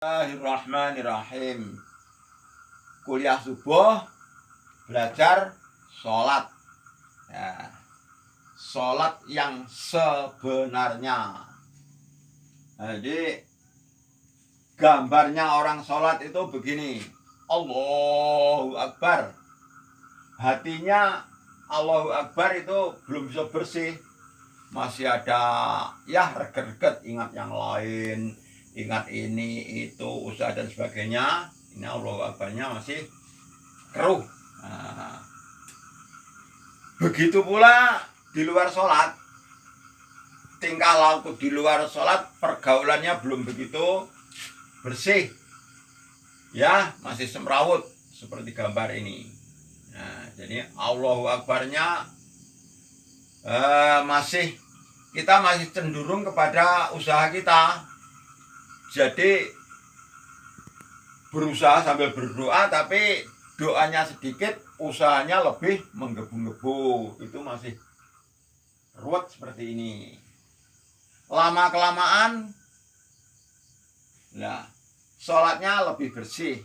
Bismillahirrahmanirrahim. Kuliah subuh, belajar sholat. Ya, sholat yang sebenarnya. Jadi gambarnya orang sholat itu begini. Allahu Akbar. Hatinya Allahu Akbar itu belum bisa bersih. Masih ada ya reget-reget, ingat yang lain, ingat ini, itu, usaha dan sebagainya. Ini Allahu Akbarnya masih keruh. Nah, begitu pula di luar sholat. Tingkah laku di luar sholat, pergaulannya belum begitu bersih. Ya, masih semrawut seperti gambar ini. Nah, jadi Allahu Akbarnya kita masih cenderung kepada usaha kita. Jadi berusaha sambil berdoa, tapi doanya sedikit, usahanya lebih menggebu-gebu. Itu masih ruwet seperti ini. Lama kelamaan, nah, sholatnya lebih bersih.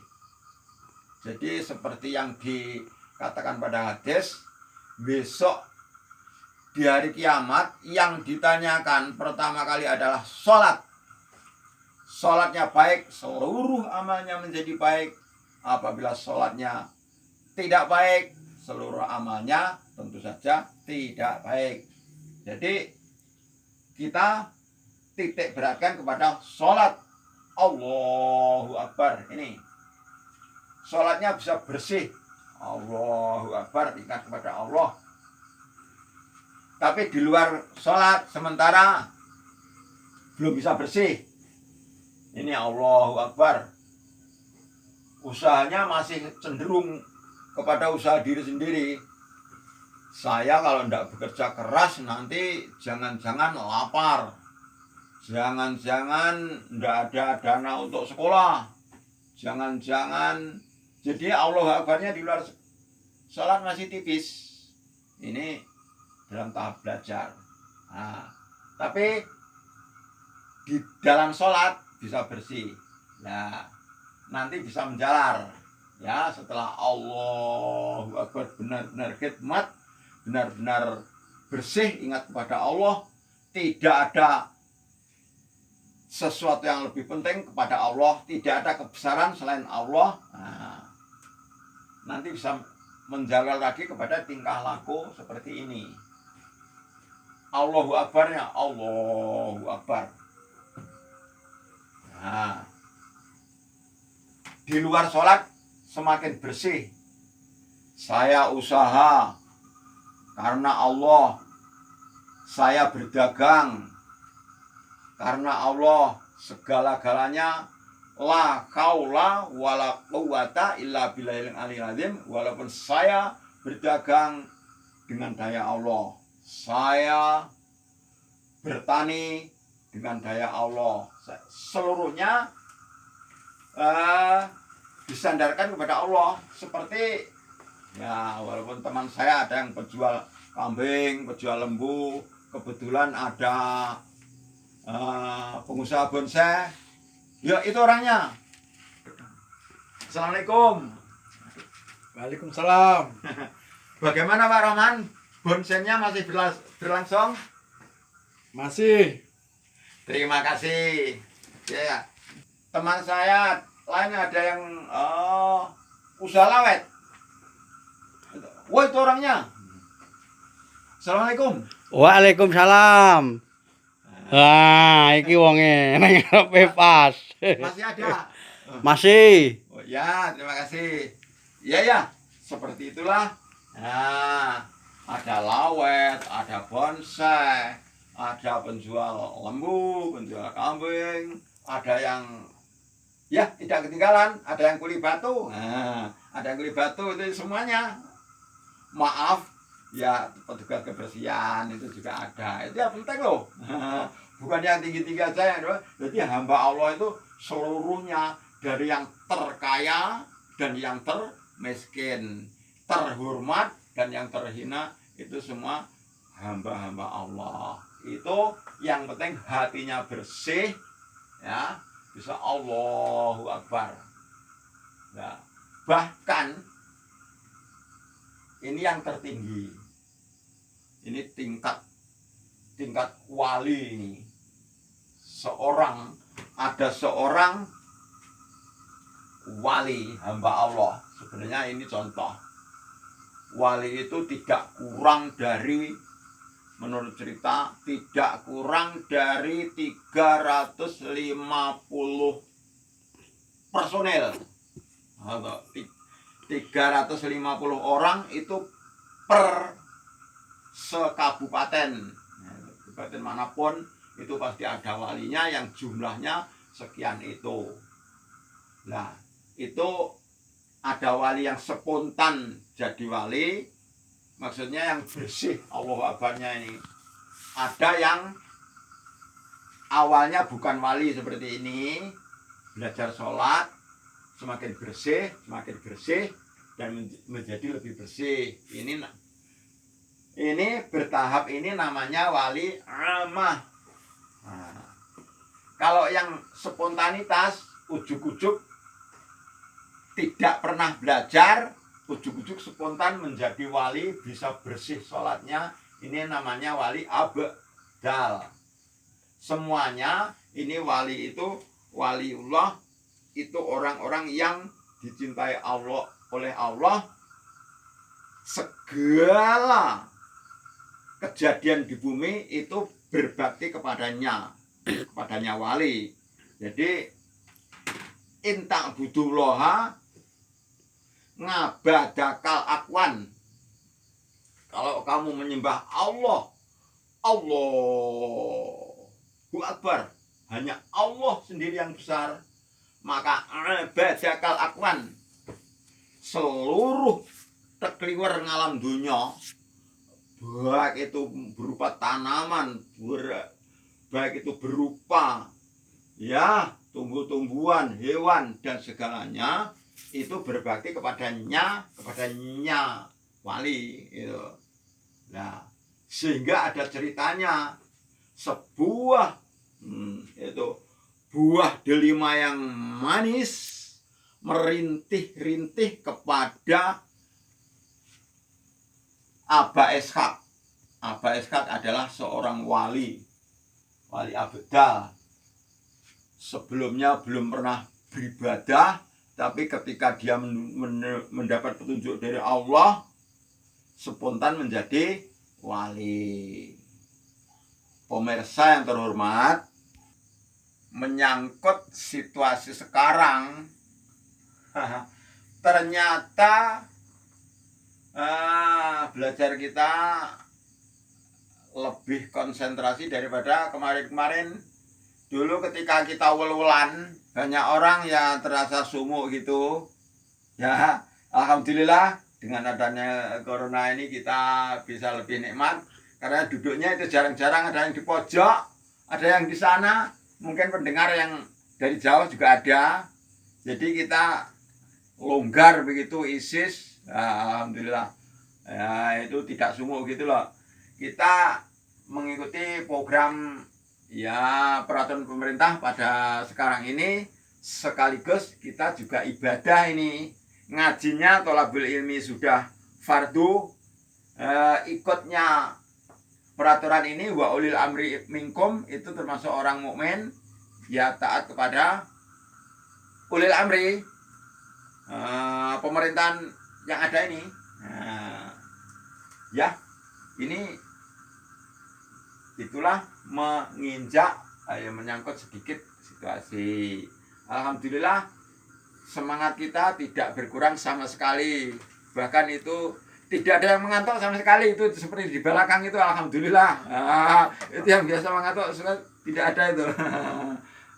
Jadi seperti yang dikatakan pada hadis, besok di hari kiamat yang ditanyakan pertama kali adalah sholat. Sholatnya baik, seluruh amalnya menjadi baik. Apabila sholatnya tidak baik, seluruh amalnya tentu saja tidak baik. Jadi kita titik beratkan kepada sholat. Allahu Akbar. Ini sholatnya bisa bersih. Allahu Akbar, ingat kepada Allah. Tapi di luar sholat sementara belum bisa bersih. Ini Allahu Akbar. Usahanya masih cenderung kepada usaha diri sendiri. Saya kalau tidak bekerja keras nanti jangan-jangan lapar. Jangan-jangan tidak ada dana untuk sekolah. Jangan-jangan. Jadi Allahu Akbarnya di luar sholat masih tipis. Ini dalam tahap belajar. Nah, tapi di dalam sholat bisa bersih. Nah, nanti bisa menjalar. Ya, setelah Allahu Akbar benar-benar khidmat, benar-benar bersih, ingat kepada Allah, tidak ada sesuatu yang lebih penting kepada Allah, tidak ada kebesaran selain Allah. Nah, nanti bisa menjalar lagi kepada tingkah laku seperti ini. Allahu Akbarnya, Allahu Akbar. Nah, di luar sholat semakin bersih. Saya usaha karena Allah. Saya berdagang karena Allah. Segala-galanya la qaula wala quwwata illa billahil aliyil azim. Walaupun saya berdagang dengan daya Allah, saya bertani dengan daya Allah, seluruhnya disandarkan kepada Allah. Seperti ya, walaupun teman saya ada yang penjual kambing, penjual lembu, kebetulan ada pengusaha bonsai, ya itu orangnya. Assalamualaikum. Waalaikumsalam. Bagaimana Pak Rahman? Bonsainya masih berlangsung? Masih. Terima kasih. Ya, teman saya lain ada yang usaha lawet. Wah, itu orangnya. Assalamualaikum. Waalaikumsalam. Wah, iki wonge nang ngarepe pas. Masih ada? Masih. Oh ya, terima kasih. Iya ya, seperti itulah. Nah, ada lawet, ada bonsai, ada penjual lembu, penjual kambing, ada yang ya tidak ketinggalan, ada yang kuli batu. Nah, ada yang kuli batu, itu semuanya. Maaf, ya petugas kebersihan itu juga ada. Itu yang penting loh. Bukan yang tinggi-tinggi aja. Jadi hamba Allah itu seluruhnya, dari yang terkaya dan yang termiskin, terhormat dan yang terhina, itu semua hamba-hamba Allah. Itu yang penting hatinya bersih, ya, bisa Allahu Akbar. Nah, bahkan ini yang tertinggi. Ini tingkat wali ini. Ada seorang wali hamba Allah. Sebenarnya ini contoh. Wali itu tidak kurang dari, menurut cerita, tidak kurang dari 350 personel. Atau 350 orang itu per sekabupaten. Kabupaten manapun itu pasti ada walinya yang jumlahnya sekian itu. Nah, itu ada wali yang spontan jadi wali, maksudnya yang bersih Allahu Akbarnya ini. Ada yang awalnya bukan wali seperti ini, belajar sholat, semakin bersih dan menjadi lebih bersih. Ini bertahap, ini namanya wali amah. Nah, kalau yang spontanitas, ujuk-ujuk tidak pernah belajar, ujuk-ujuk spontan menjadi wali, bisa bersih sholatnya, ini namanya wali abdal. Semuanya ini wali itu, waliullah itu orang-orang yang dicintai Allah, oleh Allah. Segala kejadian di bumi itu berbakti kepadanya wali. Jadi intak budullaha ngabadakal akwan. Kalau kamu menyembah Allah, Allahu Akbar, hanya Allah sendiri yang besar, maka abadakal akwan, seluruh tekliwer ngalam dunia, baik itu berupa tanaman, baik itu berupa ya tumbuh-tumbuhan, hewan dan segalanya, itu berbakti kepadanya wali itu. Nah, sehingga ada ceritanya sebuah itu buah delima yang manis merintih-rintih kepada Aba Ishaq. Aba Ishaq adalah seorang wali abdal. Sebelumnya belum pernah beribadah, tapi ketika dia mendapat petunjuk dari Allah, spontan menjadi wali. Pemirsa yang terhormat, menyangkut situasi sekarang, ternyata belajar kita lebih konsentrasi daripada kemarin-kemarin. Dulu ketika kita wel-welan, banyak orang ya terasa sumuk gitu. Ya, alhamdulillah dengan adanya corona ini kita bisa lebih nikmat, karena duduknya itu jarang-jarang, ada yang di pojok, ada yang di sana, mungkin pendengar yang dari jauh juga ada. Jadi kita longgar begitu, ISIS, alhamdulillah. Ya, itu tidak sumuk gitu loh. Kita mengikuti program ya peraturan pemerintah pada sekarang ini, sekaligus kita juga ibadah ini. Ngajinya tholabul ilmi sudah fardu, ikutnya peraturan ini wa ulil amri minkum, itu termasuk orang mukmin ya taat kepada ulil amri, pemerintahan yang ada ini. Ya, ini itulah menginjak, menyangkut sedikit situasi. Alhamdulillah semangat kita tidak berkurang sama sekali. Bahkan itu tidak ada yang mengantuk sama sekali. Itu seperti di belakang itu, alhamdulillah. Itu yang biasa mengantuk tidak ada itu.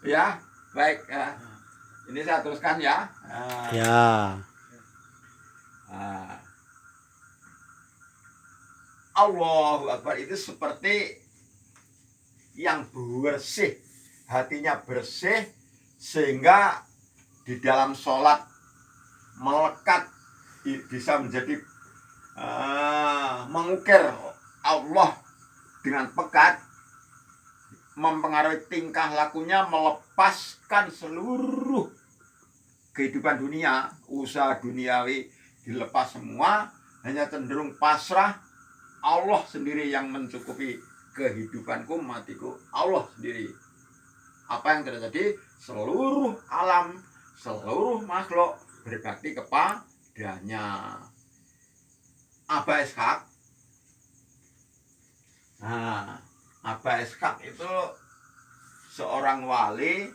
Ya, baik. Ini saya teruskan ya. Ya. Allahu Akbar itu seperti yang bersih, hatinya bersih, sehingga di dalam sholat melekat, bisa menjadi mengukir Allah dengan pekat. mempengaruhi tingkah lakunya, melepaskan seluruh kehidupan dunia, usaha duniawi dilepas semua, hanya cenderung pasrah. Allah sendiri yang mencukupi kehidupanku, matiku Allah sendiri. Apa yang terjadi? Seluruh alam, seluruh makhluk berbakti kepadanya. Aba Ishaq. Nah, Aba Ishaq itu seorang wali.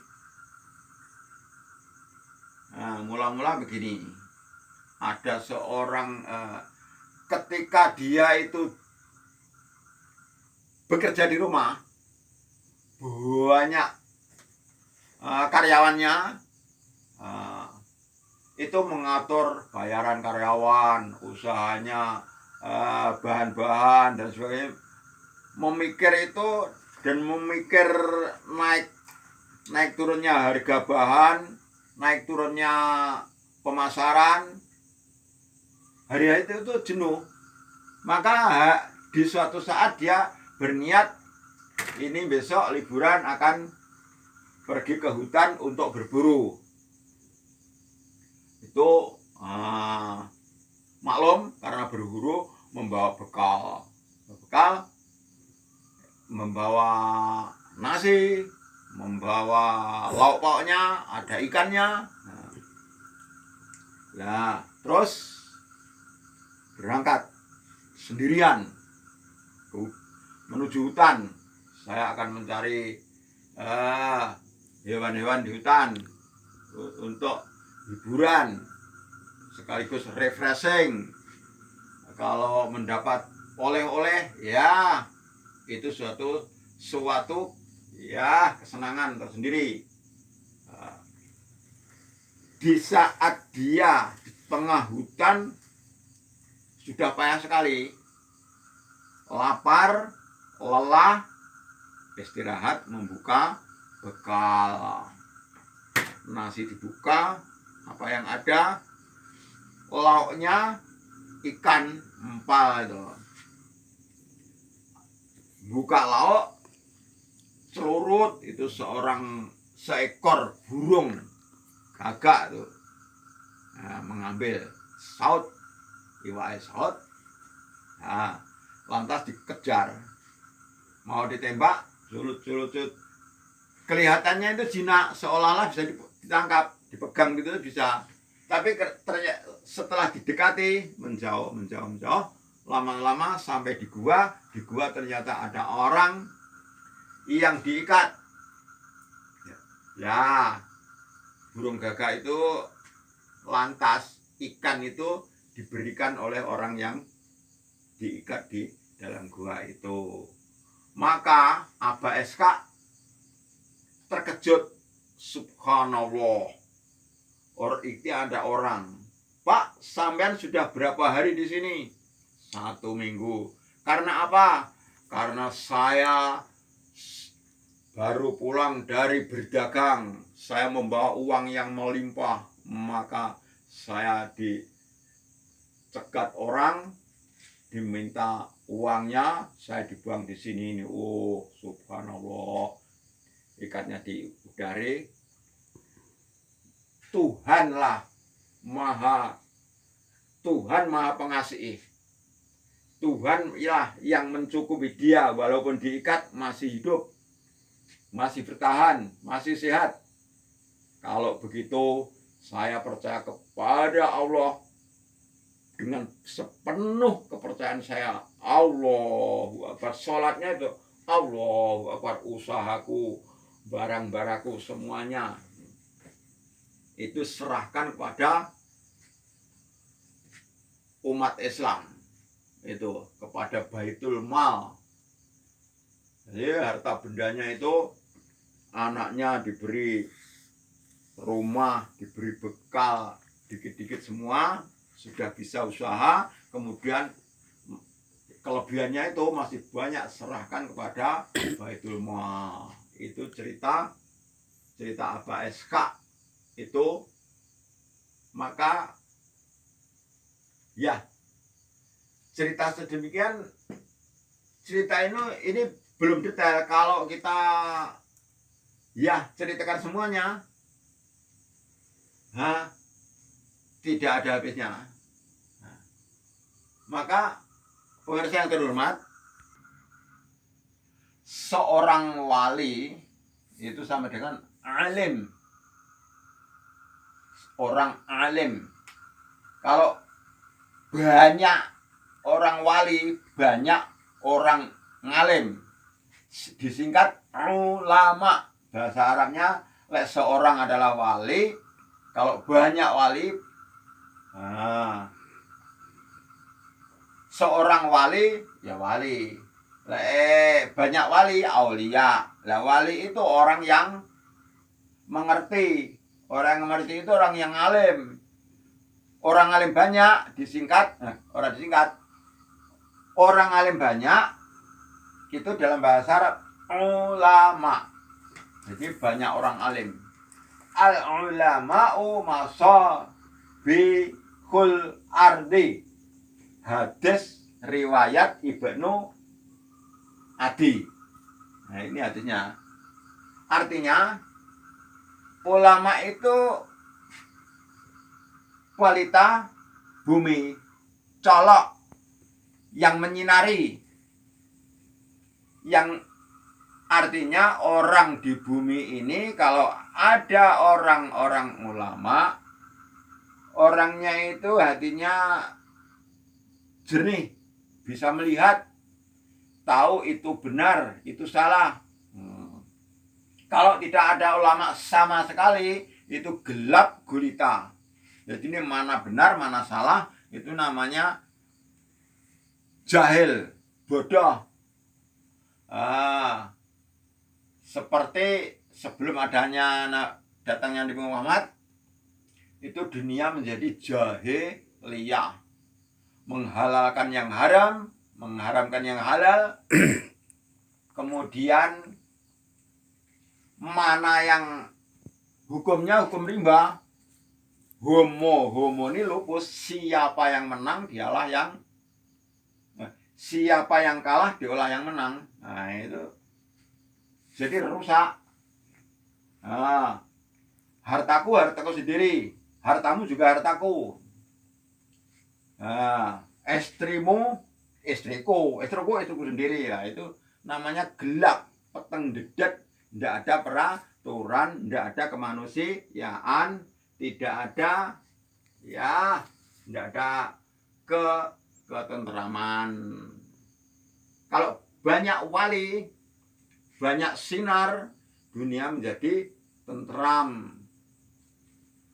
Nah, mula-mula begini. Ada seorang ketika dia itu bekerja di rumah, banyak karyawannya, itu mengatur bayaran karyawan, usahanya, bahan-bahan dan sebagainya. Memikir itu dan memikir naik turunnya harga bahan, naik turunnya pemasaran, hari-hari itu jenuh. Maka di suatu saat dia berniat, ini besok liburan akan pergi ke hutan untuk berburu. Itu maklum, karena berburu membawa bekal, membawa nasi, membawa lauk pauknya, ada ikannya. Nah, terus berangkat sendirian menuju hutan. Saya akan mencari hewan-hewan di hutan untuk hiburan sekaligus refreshing. Kalau mendapat oleh-oleh, ya itu suatu ya kesenangan tersendiri. Di saat dia di tengah hutan sudah payah sekali, lapar, lelah, istirahat, membuka bekal. Nasi dibuka, apa yang ada? Lauknya ikan empal itu. Buka lauk, celurut, itu seekor burung gagak tuh. Nah, mengambil saut, iwak saut. Nah, lantas dikejar, mau ditembak, sulut. Kelihatannya itu jinak, seolah-olah bisa ditangkap, dipegang gitu bisa. Tapi ternyata setelah didekati, menjauh, lama-lama sampai di gua ternyata ada orang yang diikat. Ya, burung gagak itu lantas ikan itu diberikan oleh orang yang diikat di dalam gua itu. Maka Aba Ishaq terkejut, subhanallah. Itu ada orang, Pak, sampean sudah berapa hari di sini? 1 minggu. Karena apa? Karena saya baru pulang dari berdagang. Saya membawa uang yang melimpah. Maka saya dicegat orang, diminta uangnya, saya dibuang di sini. Oh, subhanallah. Ikatnya diudari. Tuhan maha pengasih. Tuhan ya yang mencukupi dia, walaupun diikat masih hidup, masih bertahan, masih sehat. Kalau begitu saya percaya kepada Allah dengan sepenuh kepercayaan saya. Allahu Akbar, sholatnya itu Allahu Akbar, usahaku, barang-baraku semuanya itu serahkan kepada umat Islam, itu kepada Baitul Mal. Jadi harta bendanya itu, anaknya diberi rumah, diberi bekal, dikit-dikit semua, sudah bisa usaha, kemudian kelebihannya itu masih banyak, serahkan kepada Baitul Mal. Itu cerita Aba Ishaq itu. Maka ya cerita sedemikian, cerita ini belum detail. Kalau kita ya ceritakan semuanya, tidak ada habisnya. Maka pemirsa yang terhormat, seorang wali itu sama dengan alim. Orang alim. Kalau banyak orang wali, banyak orang ngalim. Disingkat ulama. Bahasa Arabnya, seorang adalah wali. Kalau banyak wali, seorang wali, ya wali. Banyak wali, aulia. Lah wali itu orang yang mengerti. Orang yang mengerti itu orang yang alim. Orang alim banyak disingkat, orang disingkat. Orang alim banyak itu dalam bahasa Arab ulama. Jadi banyak orang alim. Al ulama'u masabihul ardi. Hadis riwayat Ibnu Adi. Nah, ini hadisnya. Artinya ulama itu kualitas bumi, colok yang menyinari, yang artinya orang di bumi ini kalau ada orang-orang ulama, orangnya itu hatinya jernih, bisa melihat, tahu itu benar, itu salah. Kalau tidak ada ulama sama sekali, itu gelap gulita. Jadi ini mana benar, mana salah, itu namanya jahil, bodoh. Seperti sebelum adanya datangnya Nabi Muhammad, itu dunia menjadi jahiliyah, menghalalkan yang haram, mengharamkan yang halal. Kemudian mana yang hukumnya hukum rimba, homo ini lupus. Siapa yang menang dialah yang, siapa yang kalah diolah yang menang. Nah itu jadi rusak. Hartaku sendiri, hartamu juga hartaku. Istriku sendiri. Ya itu namanya gelap, peteng dedet. Tidak ada peraturan, tidak ada kemanusiaan, tidak ada tidak ada ketentraman. Kalau banyak wali, banyak sinar, dunia menjadi tentram.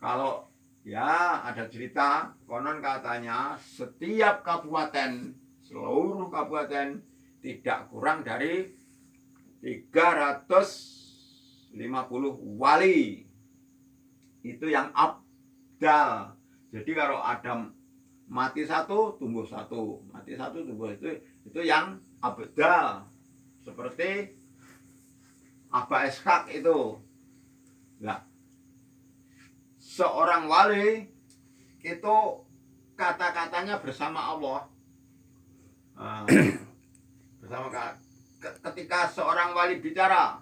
Kalau ada cerita, konon katanya setiap kabupaten, seluruh kabupaten tidak kurang dari 350 wali. Itu yang abdal. Jadi kalau ada mati satu, tumbuh satu, mati satu, tumbuh itu yang abdal. Seperti Aba Ishaq itu. Nah, seorang wali itu kata-katanya bersama Allah. Ketika seorang wali bicara,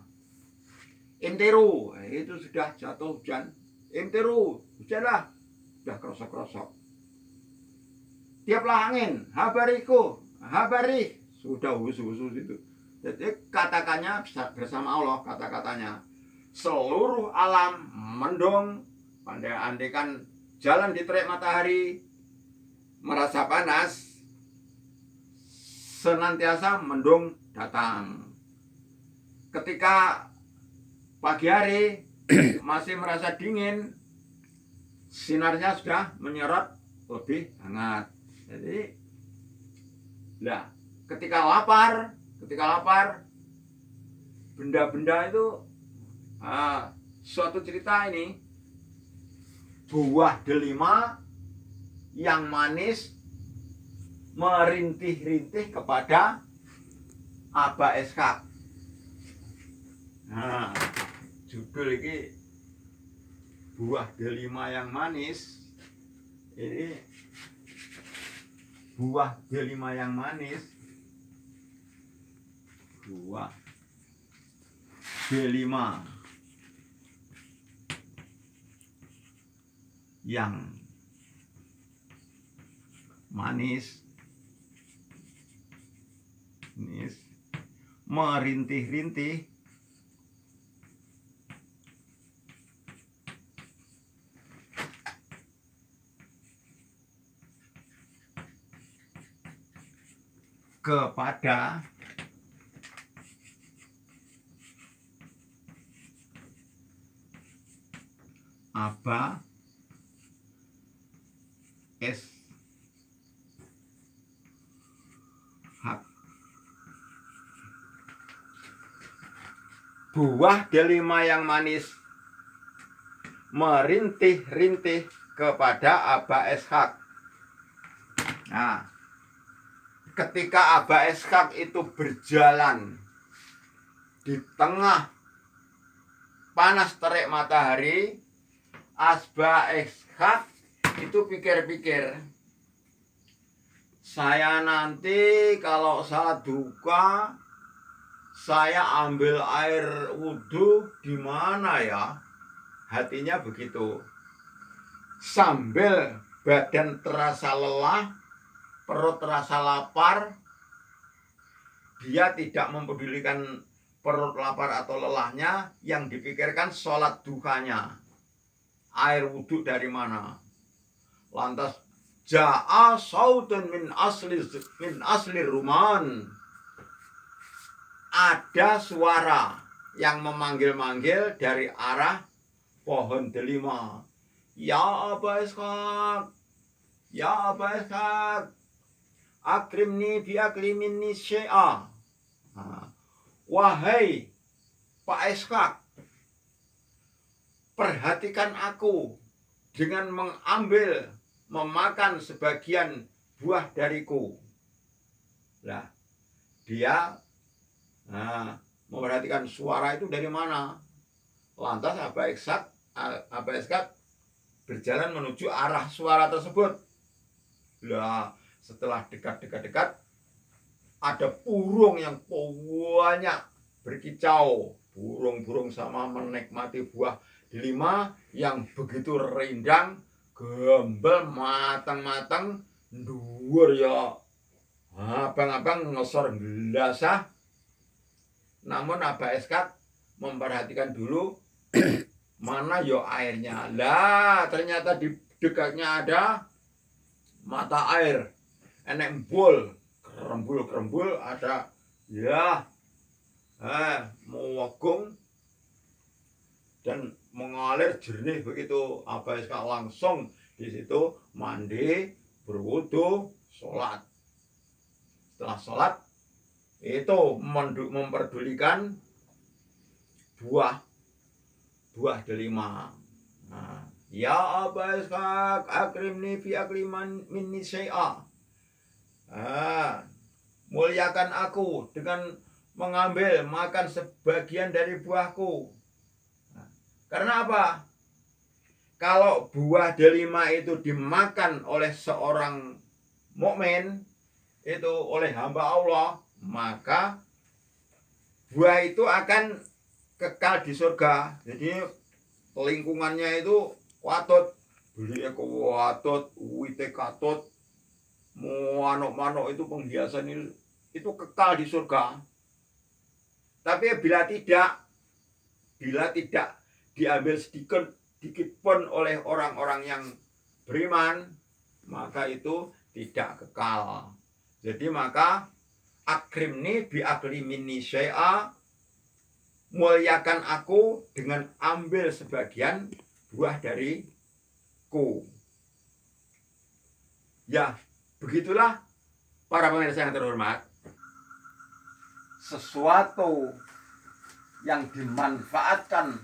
imtiru, itu sudah jatuh hujan. Imtiru, hujanlah, sudah kerosok-kerosok. Tiaplah angin, habariku, habari, sudah husu-husu itu. Jadi katakannya bersama Allah, kata-katanya. Seluruh alam mendung, andaikan jalan di terik matahari merasa panas, senantiasa mendung datang. Ketika pagi hari masih merasa dingin, sinarnya sudah menyerot lebih hangat. Jadi, ketika lapar, benda-benda itu, suatu cerita ini, buah delima yang manis merintih-rintih kepada Aba Ishaq. Judul ini buah delima yang manis. Ini buah delima yang manis buah delima yang manis merintih-rintih kepada Aba Ishak. Buah delima yang manis merintih-rintih kepada Aba Ishak. Nah, ketika Aba Ishak itu berjalan di tengah panas terik matahari, Aba Ishak itu pikir-pikir, saya nanti kalau saat duka, saya ambil air wudhu di mana ya? Hatinya begitu. Sambil badan terasa lelah, perut terasa lapar, dia tidak mempedulikan perut lapar atau lelahnya, yang dipikirkan sholat duhanya. Air wudhu dari mana? Lantas ja'a sautun min asli ruman. Ada suara yang memanggil-manggil dari arah pohon delima. Ya Aba Ishak, ya Aba Ishak, akrimni bi akliminni syai'a. Wahai Pak Ishak, perhatikan aku dengan memakan sebagian buah dariku. Nah, dia memperhatikan suara itu dari mana. Lantas Aba Ishak berjalan menuju arah suara tersebut. Lah, setelah dekat, ada burung yang banyak berkicau. Burung-burung sama menikmati buah delima yang begitu rindang, gembel, matang-matang, dhuwur ya. Abang-abang ngesor gelasah. Namun Aba Ishak memperhatikan dulu mana yo airnya. Lah, ternyata di dekatnya ada mata air. Enek bol, kerembul-kerembul ada ya. Mewagung dan mengalir jernih begitu. Aba Ishak langsung di situ mandi, berwudu, sholat. Setelah sholat itu memperdulikan buah delima. Ya Aba Ishak, akrimni fi akliman minni syai'a. Muliakan aku dengan mengambil makan sebagian dari buahku. Karena apa? Kalau buah delima itu dimakan oleh seorang mukmin, itu oleh hamba Allah, maka buah itu akan kekal di surga. Jadi lingkungannya itu watut, belinya kuwatut, wite katut, manuk-manuk itu penghiasan itu kekal di surga. Tapi bila tidak diambil sedikit pun oleh orang-orang yang beriman, maka itu tidak kekal. Jadi maka akrimni bi aklimini syai'a, muliakan aku dengan ambil sebagian buah dariku. Ya, begitulah para pemirsa yang terhormat. Sesuatu yang dimanfaatkan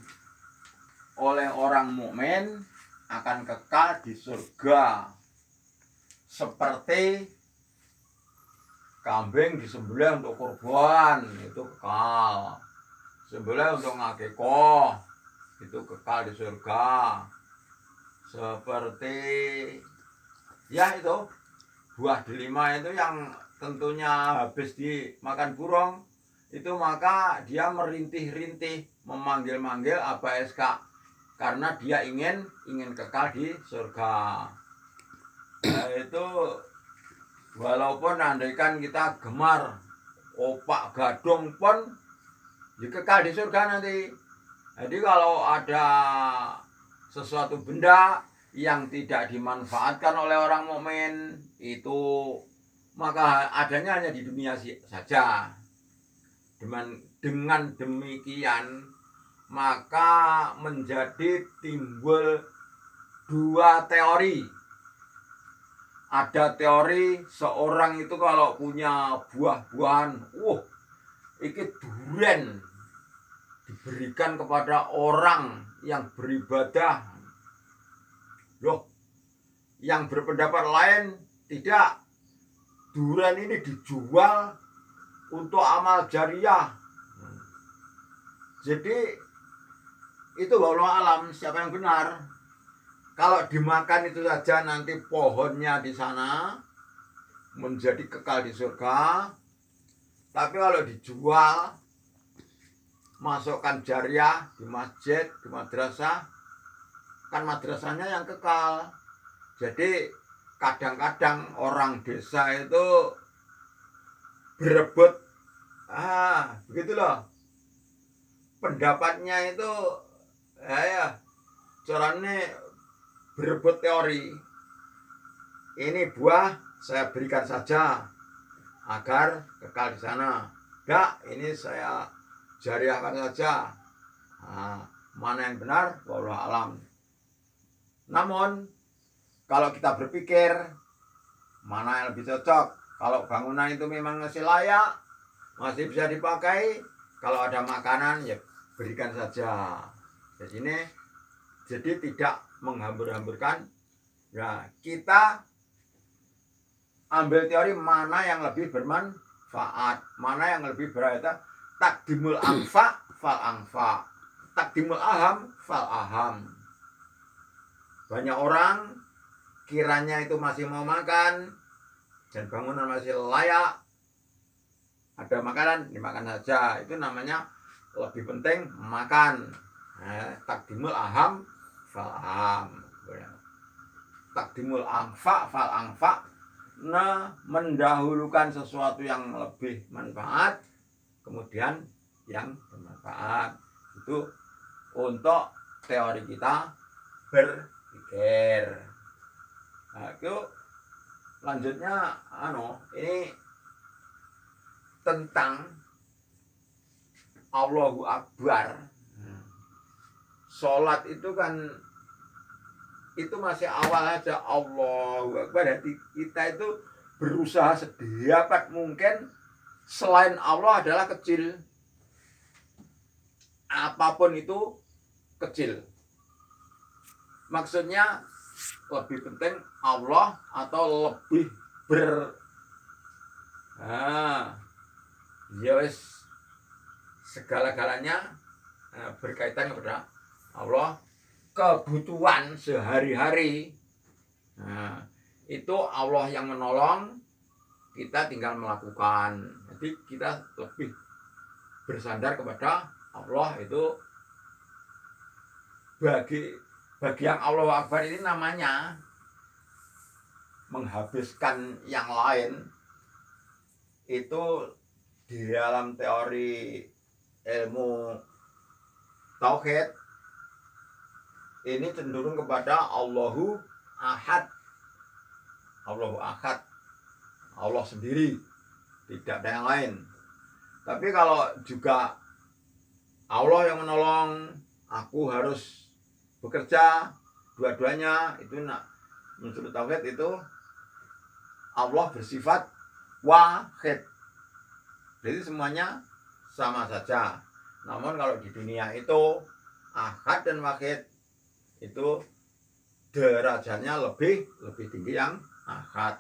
oleh orang mukmin akan kekal di surga. Seperti kambing disembelih untuk kurban, itu kekal. Sembelih untuk ngakikoh, itu kekal di surga. Seperti ya itu buah delima itu yang tentunya habis dimakan burung, itu maka dia merintih-rintih, memanggil-manggil Aba SK karena dia ingin kekal di surga. Nah, itu walaupun andaikan kita gemar opak gadung pun ya kekal di surga nanti. Jadi kalau ada sesuatu benda yang tidak dimanfaatkan oleh orang mukmin itu maka adanya hanya di dunia saja. Dengan demikian maka menjadi timbul dua teori. Ada teori seorang itu kalau punya buah-buahan, iki duren diberikan kepada orang yang beribadah. Loh, yang berpendapat lain tidak. Duren ini dijual untuk amal jariah. Jadi itu wallahu alam siapa yang benar. Kalau dimakan itu saja nanti pohonnya di sana menjadi kekal di surga. Tapi kalau dijual, masukkan jariah di masjid, di madrasah, kan madrasahnya yang kekal. Jadi kadang-kadang orang desa itu berebut, begitu loh. Pendapatnya itu caranya berebut teori. Ini buah saya berikan saja agar kekal di sana. Enggak, ini saya jariahkan saja. Mana yang benar? Wallahu alam. Namun kalau kita berpikir mana yang lebih cocok, kalau bangunan itu memang masih layak, masih bisa dipakai, kalau ada makanan ya berikan saja. Jadi tidak menghambur-hamburkan. Nah, kita ambil teori mana yang lebih bermanfaat, mana yang lebih berarti takdimul anfa fal anfa, takdimul aham fal aham. Banyak orang kiranya itu masih mau makan dan bangunan masih layak, ada makanan dimakan saja, itu namanya lebih penting makan. Takdimul aham fal aham, takdimul anfa fal anfa. Mendahulukan sesuatu yang lebih manfaat kemudian yang bermanfaat. Itu untuk teori kita berpikir. Nah, itu lanjutnya ini tentang Allahu Akbar. Sholat itu kan itu masih awal aja, Allahu Akbar. Hati kita itu berusaha sedapat mungkin selain Allah adalah kecil. Apapun itu kecil. Maksudnya lebih penting Allah atau lebih ya wis segala-galanya berkaitan kepada Allah. Kebutuhan sehari-hari itu Allah yang menolong, kita tinggal melakukan. Jadi kita lebih bersandar kepada Allah. Itu bagi yang Allah Akbar ini namanya menghabiskan yang lain. Itu di dalam teori ilmu tauhid ini cenderung kepada Allahu Ahad. Allahu Ahad, Allah sendiri, tidak ada yang lain. Tapi kalau juga Allah yang menolong, aku harus bekerja, dua-duanya itu menurut tauhid itu Allah bersifat wahid. Jadi semuanya sama saja. Namun kalau di dunia itu ahad dan wahid itu derajatnya lebih tinggi yang ahad.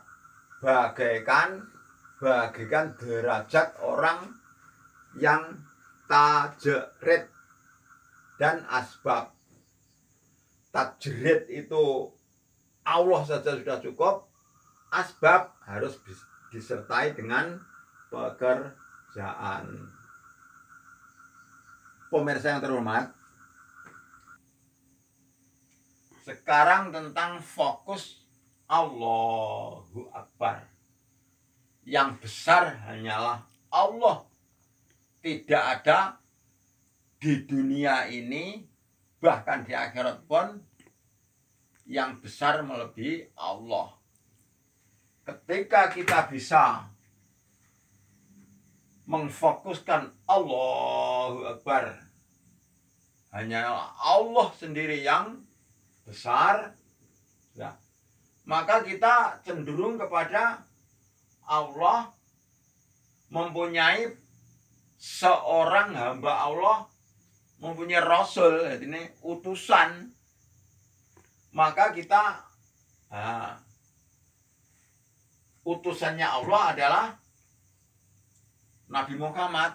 Bagaikan derajat orang yang tajrid dan asbab. Tajrid itu Allah saja sudah cukup, asbab harus disertai dengan pekerjaan. pemirsa yang terhormat, sekarang tentang fokus Allahu Akbar. Yang besar hanyalah Allah. Tidak ada di dunia ini, bahkan di akhirat pun, yang besar melebihi Allah. Ketika kita bisa mengfokuskan Allahu Akbar, hanya Allah sendiri yang besar, ya, maka kita cenderung kepada Allah mempunyai seorang hamba Allah, mempunyai rasul, ini utusan. Maka kita utusannya Allah adalah Nabi Muhammad.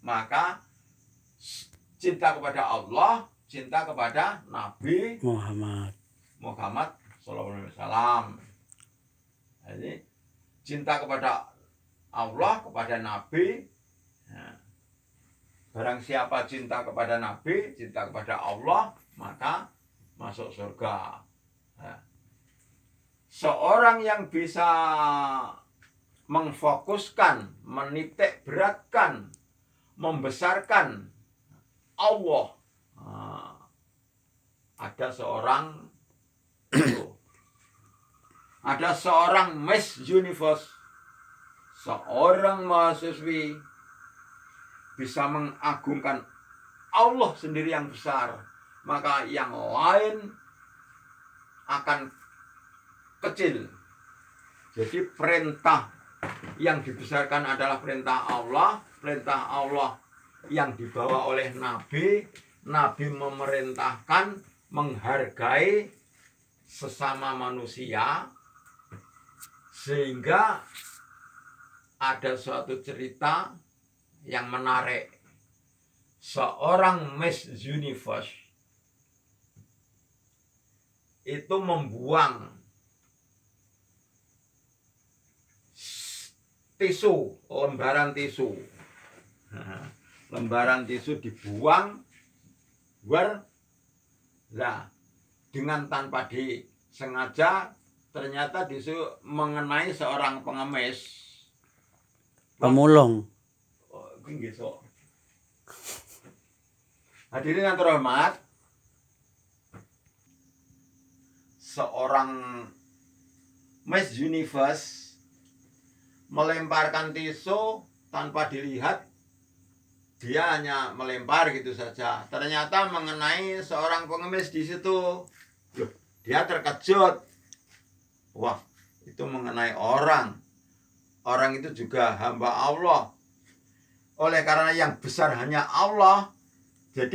Maka cinta kepada Allah, cinta kepada Nabi Muhammad sallallahu alaihi wasallam. Jadi cinta kepada Allah, kepada Nabi. Nah, barang siapa cinta kepada Nabi, cinta kepada Allah, maka masuk surga. Nah, seorang yang bisa mengfokuskan, menitik beratkan, membesarkan Allah. Nah, ada seorang Miss Universe, seorang mahasiswi bisa mengagungkan Allah sendiri yang besar, maka yang lain akan kecil. Jadi perintah yang dibesarkan adalah perintah Allah yang dibawa oleh Nabi. Nabi memerintahkan menghargai sesama manusia, sehingga ada suatu cerita yang menarik. Seorang Miss Universe itu membuang tisu, lembaran tisu. Lembaran tisu dibuang, dengan tanpa disengaja, ternyata tisu mengenai seorang pengemis. Pemulung. Hadirin yang terhormat, seorang Miss Universe melemparkan tisu tanpa dilihat. Dia hanya melempar gitu saja. Ternyata mengenai seorang pengemis di situ. Dia terkejut. Wah, itu mengenai orang. Orang itu juga hamba Allah. Oleh karena yang besar hanya Allah,